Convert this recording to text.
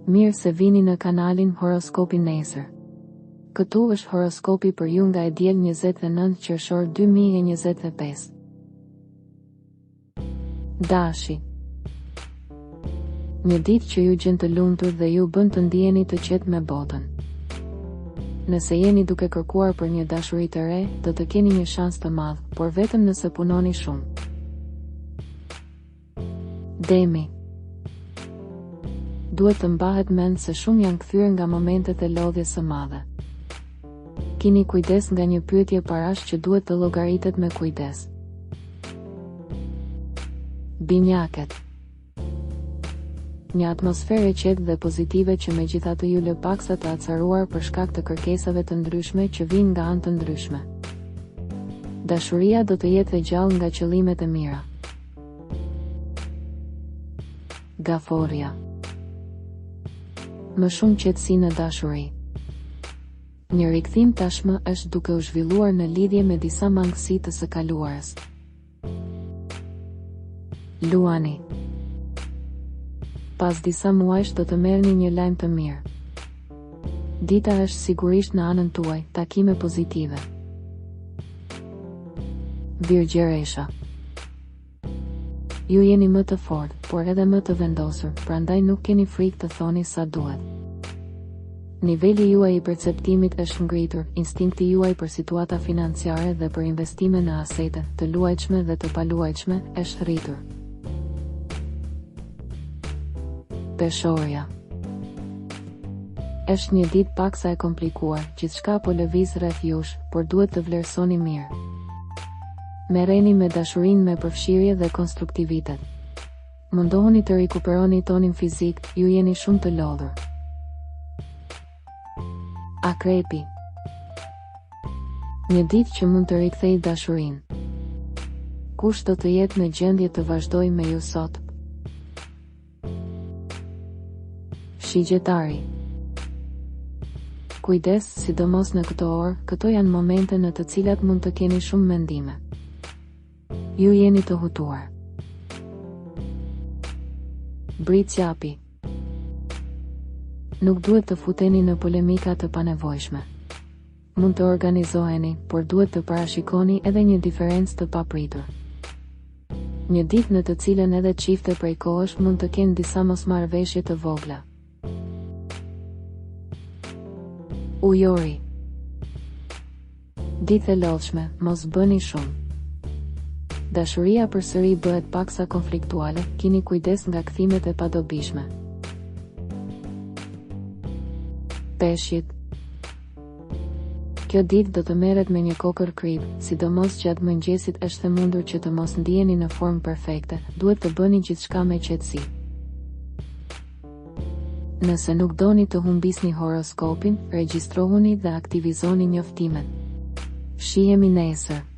Mirë se vini në kanalin Horoskopi Nesër. Këtu është horoskopi për ju nga e diel 29 qershor 2025. Dashi. Një ditë që ju gjen të lumtur dhe ju bën të ndiheni të qetë me botën. Nëse jeni duke kërkuar për një dashuri të re, do të keni një shans të madh, por vetëm nëse punoni shumë. Demi. Duhet të mbahet mend se shumë janë kthyer nga momentet e lodhjes së madhe. Kini kujdes nga një pyetje parash që duhet të llogaritet me kujdes. Binjaket. Një atmosferë e qetë dhe pozitive që megjithatë ju lë paksa të acaruar për shkak të kërkesave të ndryshme që vijnë nga anë të ndryshme. Dashuria do të jetë e gjallë nga qëllimet e mira. Gaforia. Më shumë qetësi në dashuri. Një rikthim tashmë është duke u zhvilluar në lidhje me disa mangësi të së kaluarës. Luani. Pas disa muajsh do të merrni një lajm të mirë. Dita është sigurisht në anën tuaj, takime pozitive. Virgjëresha. Ju jeni më të fortë, por edhe më të vendosur, prandaj nuk keni frikë të thoni sa duhet. Niveli juaj i perceptimit është ngritur, instinkti juaj për situata financiare dhe për investime në asete, të luajtshme dhe të paluajtshme, është rritur. Peshorja. Është një ditë paksa e komplikuar, gjithçka po lëviz rreth jush, por duhet të vlerësoni mirë. Merreni me dashurinë me përfshirje dhe konstruktivitet. Mundohuni të rikuperoni tonin fizik, ju jeni shumë të lodhur. Akrepi. Një ditë që mund të rikthejë dashurinë. Kush do të jetë në gjendje të vazhdojë me ju sot? Shigjetari. Kujdes, sidomos në këto orë, këto janë momente në të cilat mund të keni shumë mendime. Ju jeni të hutuar. Britsjapi. Nuk duhet të futeni në polemika të panevojshme. Mund të organizoheni, por duhet të parashikoni edhe një diferencë të papritur. Një ditë në të cilën edhe çifte prej kohësh mund të kenë disa mosmarrëveshje të vogla. Ujori. Ditë e lodhshme, mos bëni shumë. Dashuria përsëri bëhet paksa konfliktuale, kini kujdes nga kthimet e padobishme. Peshqit. Kjo ditë do të merret me një kokër krip, sidomos gjatë mëngjesit është e mundur që të mos ndiheni në formë perfekte, duhet të bëni gjithçka me qetësi. Nëse nuk doni të humbisni horoskopin, regjistrohuni dhe aktivizoni njoftimet. Shihemi nesër.